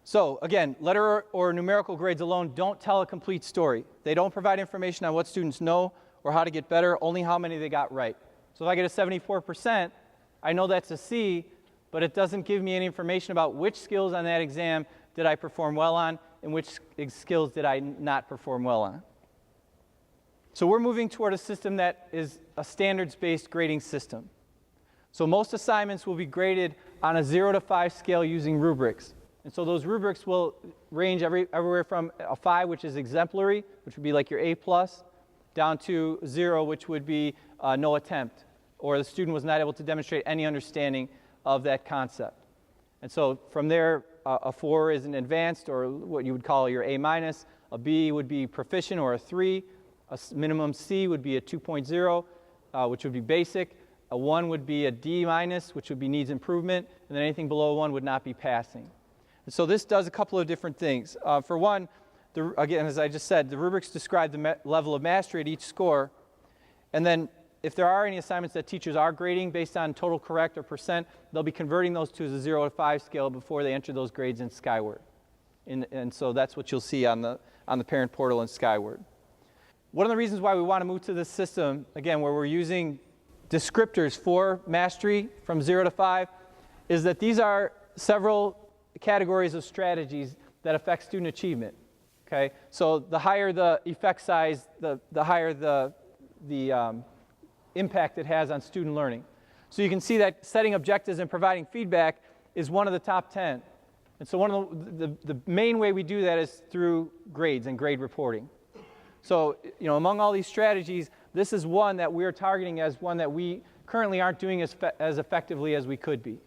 So again, letter or numerical grades alone don't tell a complete story. They don't provide information on what students know or how to get better, only how many they got right. So if I get a 74%, I know that's a C, but it doesn't give me any information about which skills on that exam did I perform well on and which skills did I not perform well on. So we're moving toward a system that is a standards-based grading system. So most assignments will be graded on a 0 to 5 scale using rubrics. And so those rubrics will range everywhere from a 5, which is exemplary, which would be like your A+, down to 0, which would be no attempt, or the student was not able to demonstrate any understanding of that concept. And so from there, a 4 is an advanced, or what you would call your A-, a B would be proficient, or a 3, a minimum C would be a 2.0, which would be basic, a 1 would be a D-, which would be needs improvement, and then anything below 1 would not be passing. And so this does a couple of different things. For one, again, as I just said, the rubrics describe the level of mastery at each score. And then if there are any assignments that teachers are grading based on total correct or percent, they'll be converting those to a 0 to 5 scale before they enter those grades in Skyward. And so that's what you'll see on the parent portal in Skyward. One of the reasons why we want to move to this system, again, where we're using descriptors for mastery from 0 to 5, is that these are several categories of strategies that affect student achievement. Okay, so the higher the effect size, the higher the impact it has on student learning. So you can see that setting objectives and providing feedback is one of the top 10. And so one of the main way we do that is through grades and grade reporting. So, among all these strategies, this is one that we're targeting as one that we currently aren't doing as effectively as we could be.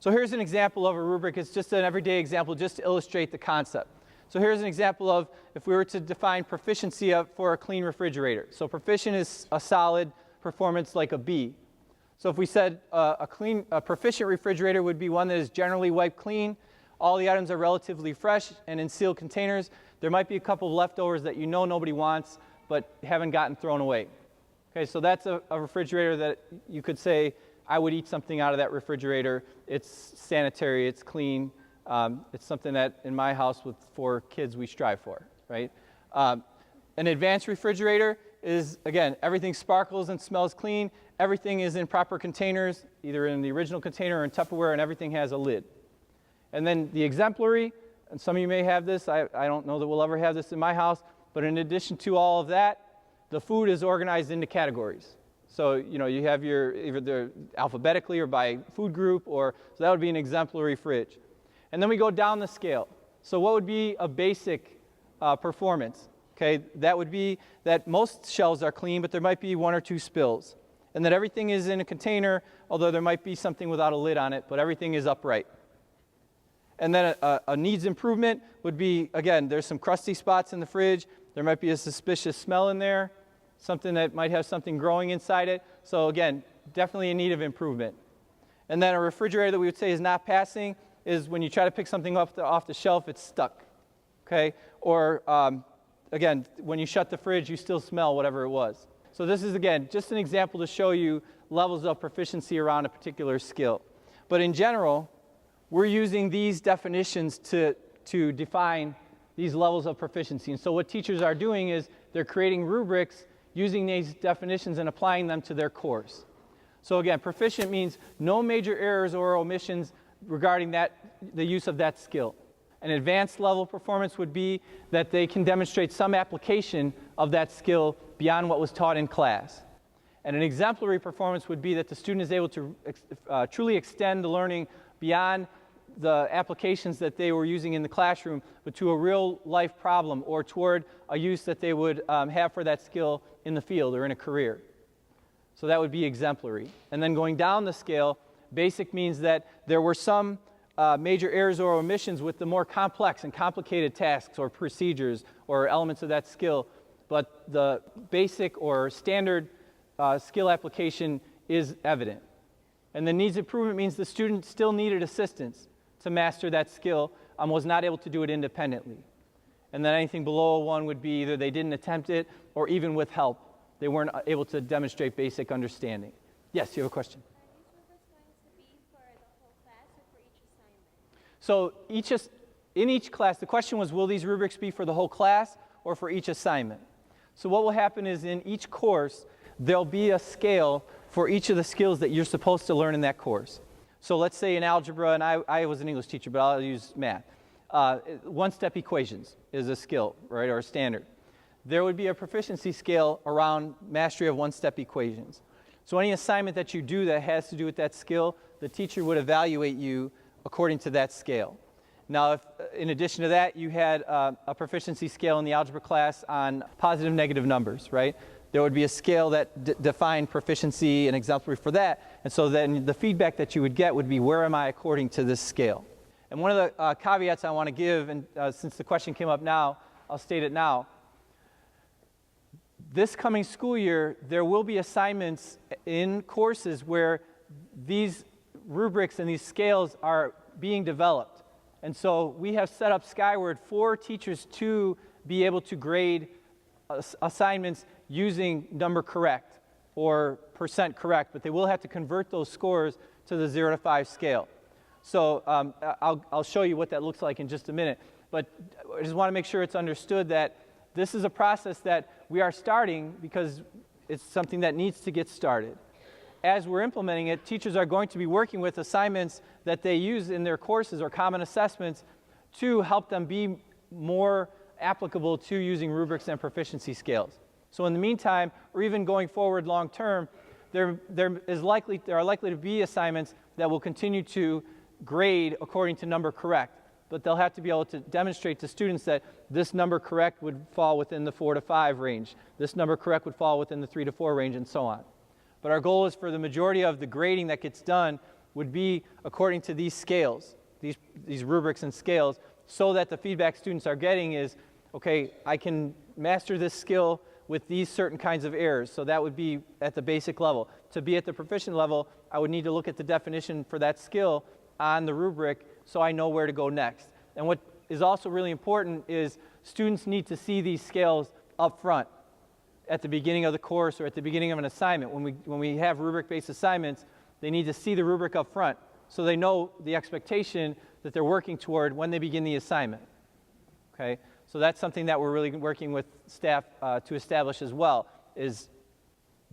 So here's an example of a rubric. It's just an everyday example just to illustrate the concept. So here's an example of if we were to define proficiency for a clean refrigerator. So proficient is a solid performance like a B. So if we said a proficient refrigerator would be one that is generally wiped clean, all the items are relatively fresh and in sealed containers. There might be a couple of leftovers that nobody wants but haven't gotten thrown away. Okay, so that's a refrigerator that you could say, I would eat something out of that refrigerator. It's sanitary, it's clean. It's something that in my house with 4 kids we strive for, right? An advanced refrigerator is, again, everything sparkles and smells clean. Everything is in proper containers, either in the original container or in Tupperware, and everything has a lid. And then the exemplary, and some of you may have this. I don't know that we'll ever have this in my house, but in addition to all of that, the food is organized into categories. So, you have either alphabetically or by food group, so that would be an exemplary fridge. And then we go down the scale. So what would be a basic performance? Okay, that would be that most shelves are clean, but there might be 1 or 2 spills. And that everything is in a container, although there might be something without a lid on it, but everything is upright. And then a needs improvement would be, again, there's some crusty spots in the fridge. There might be a suspicious smell in there, something that might have something growing inside it. So again, definitely in need of improvement. And then a refrigerator that we would say is not passing is when you try to pick something off the shelf, it's stuck. Okay? Or again, when you shut the fridge, you still smell whatever it was. So this is, again, just an example to show you levels of proficiency around a particular skill. But in general, we're using these definitions to define these levels of proficiency. And so what teachers are doing is they're creating rubrics using these definitions and applying them to their course. So again, proficient means no major errors or omissions regarding the use of that skill. An advanced level performance would be that they can demonstrate some application of that skill beyond what was taught in class. And an exemplary performance would be that the student is able to truly extend the learning beyond the applications that they were using in the classroom, but to a real life problem or toward a use that they would have for that skill in the field or in a career. So that would be exemplary. And then going down the scale, basic means that there were some major errors or omissions with the more complex and complicated tasks or procedures or elements of that skill, but the basic or standard skill application is evident. And the needs improvement means the student still needed assistance to master that skill, was not able to do it independently. And then anything below a 1 would be either they didn't attempt it or even with help, they weren't able to demonstrate basic understanding. Yes, you have a question? Are these rubrics going to be for the whole class or for each assignment? So in each class, the question was, will these rubrics be for the whole class or for each assignment? So what will happen is in each course, there'll be a scale for each of the skills that you're supposed to learn in that course. So let's say in algebra, and I was an English teacher, but I'll use math. One-step equations is a skill, right, or a standard. There would be a proficiency scale around mastery of one-step equations. So any assignment that you do that has to do with that skill, the teacher would evaluate you according to that scale. Now, if in addition to that, you had a proficiency scale in the algebra class on positive, negative numbers, right? There would be a scale that defined proficiency and exemplary for that. And so then the feedback that you would get would be, where am I according to this scale? And one of the caveats I want to give, and since the question came up now, I'll state it now. This coming school year, there will be assignments in courses where these rubrics and these scales are being developed. And so we have set up Skyward for teachers to be able to grade assignments using number correct or percent correct, but they will have to convert those scores to the 0 to 5 scale. So I'll show you what that looks like in just a minute. But I just want to make sure it's understood that this is a process that we are starting because it's something that needs to get started. As we're implementing it, teachers are going to be working with assignments that they use in their courses or common assessments to help them be more applicable to using rubrics and proficiency scales. So in the meantime, or even going forward long term, there are likely to be assignments that will continue to grade according to number correct. But they'll have to be able to demonstrate to students that this number correct would fall within the 4 to 5 range. This number correct would fall within the 3 to 4 range, and so on. But our goal is for the majority of the grading that gets done would be according to these scales, these rubrics and scales, so that the feedback students are getting is, okay, I can master this skill with these certain kinds of errors. So that would be at the basic level. To be at the proficient level, I would need to look at the definition for that skill on the rubric so I know where to go next. And what is also really important is students need to see these scales up front at the beginning of the course or at the beginning of an assignment. When we have rubric-based assignments, they need to see the rubric up front so they know the expectation that they're working toward when they begin the assignment. Okay? So that's something that we're really working with staff to establish as well, is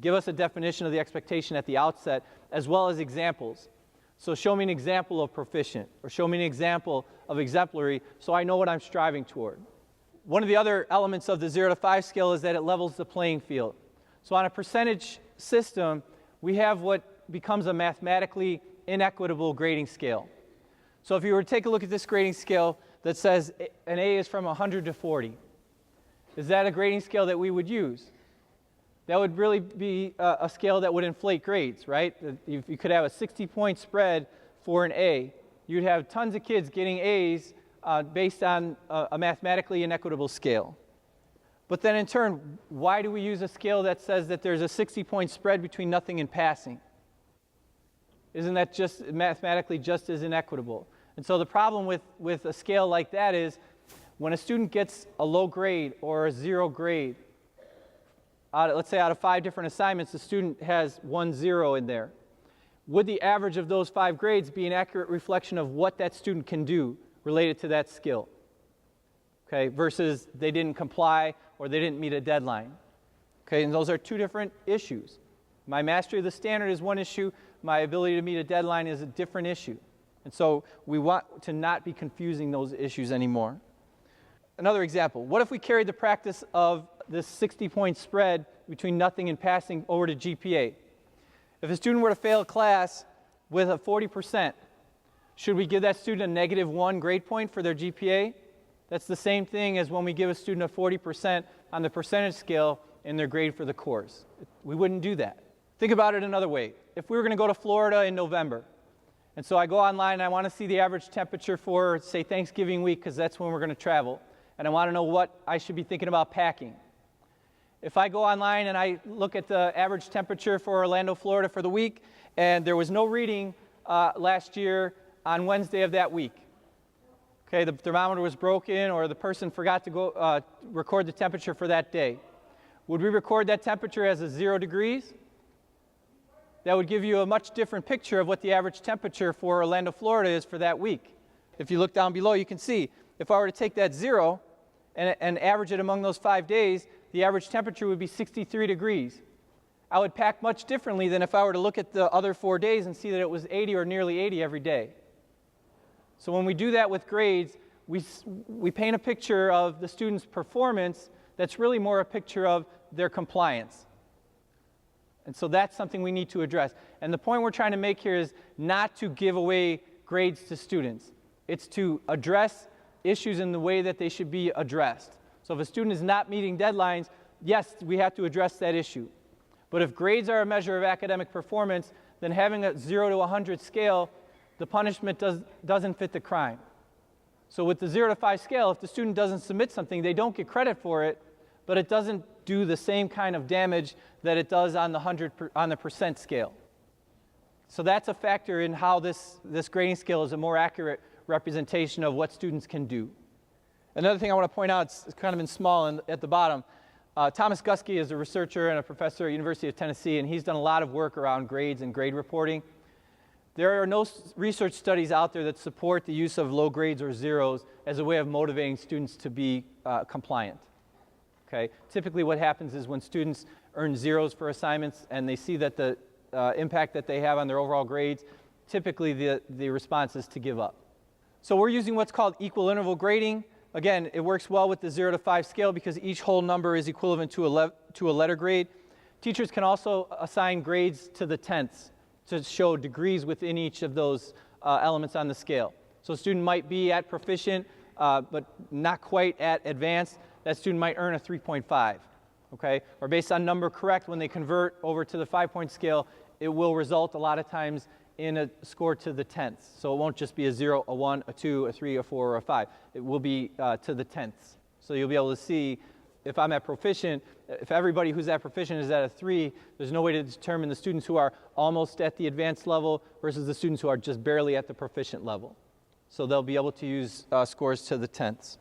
give us a definition of the expectation at the outset as well as examples. So show me an example of proficient, or show me an example of exemplary, so I know what I'm striving toward. One of the other elements of the 0 to 5 scale is that it levels the playing field. So on a percentage system, we have what becomes a mathematically inequitable grading scale. So if you were to take a look at this grading scale that says an A is from 100 to 40, is that a grading scale that we would use? That would really be a scale that would inflate grades, right? If you could have a 60-point spread for an A, you'd have tons of kids getting A's based on a mathematically inequitable scale. But then in turn, why do we use a scale that says that there's a 60-point spread between nothing and passing? Isn't that just mathematically just as inequitable? And so the problem with a scale like that is when a student gets a low grade or a 0 grade, let's say out of 5 different assignments, the student has 1 0 in there. Would the average of those 5 grades be an accurate reflection of what that student can do related to that skill? Okay, versus they didn't comply or they didn't meet a deadline. Okay, and those are 2 different issues. My mastery of the standard is one issue. My ability to meet a deadline is a different issue. And so we want to not be confusing those issues anymore. Another example, what if we carried the practice of this 60-point spread between nothing and passing over to GPA? If a student were to fail a class with a 40%, should we give that student a -1 grade point for their GPA? That's the same thing as when we give a student a 40% on the percentage scale in their grade for the course. We wouldn't do that. Think about it another way. If we were going to go to Florida in November, and so I go online and I want to see the average temperature for, say, Thanksgiving week, because that's when we're going to travel, and I want to know what I should be thinking about packing. If I go online and I look at the average temperature for Orlando, Florida for the week, and there was no reading last year on Wednesday of that week. Okay, the thermometer was broken or the person forgot to go record the temperature for that day. Would we record that temperature as a 0 degrees? That would give you a much different picture of what the average temperature for Orlando, Florida is for that week. If you look down below, you can see if I were to take that 0 and average it among those 5 days, the average temperature would be 63 degrees. I would pack much differently than if I were to look at the other 4 days and see that it was 80 or nearly 80 every day. So when we do that with grades, we paint a picture of the student's performance that's really more a picture of their compliance. And so that's something we need to address. And the point we're trying to make here is not to give away grades to students. It's to address issues in the way that they should be addressed. So if a student is not meeting deadlines, yes, we have to address that issue. But if grades are a measure of academic performance, then having a 0 to 100 scale, the punishment doesn't fit the crime. So with the 0 to 5 scale, if the student doesn't submit something, they don't get credit for it, but it doesn't do the same kind of damage that it does on the percent scale. So that's a factor in how this grading scale is a more accurate representation of what students can do. Another thing I want to point out, it's kind of in small at the bottom. Thomas Guskey is a researcher and a professor at University of Tennessee, and he's done a lot of work around grades and grade reporting. There are no research studies out there that support the use of low grades or zeros as a way of motivating students to be compliant. Okay? Typically what happens is when students earn zeros for assignments and they see that the impact that they have on their overall grades, typically the response is to give up. So we're using what's called equal interval grading. Again, it works well with the 0 to 5 scale because each whole number is equivalent to a letter grade. Teachers can also assign grades to the tenths to show degrees within each of those elements on the scale. So a student might be at proficient, but not quite at advanced. That student might earn a 3.5, okay? Or based on number correct, when they convert over to the 5-point scale, it will result a lot of times in a score to the tenths. So it won't just be a 0, a 1, a 2, a 3, a 4, or a 5. It will be to the tenths. So you'll be able to see if I'm at proficient, if everybody who's at proficient is at a 3, there's no way to determine the students who are almost at the advanced level versus the students who are just barely at the proficient level. So they'll be able to use scores to the tenths.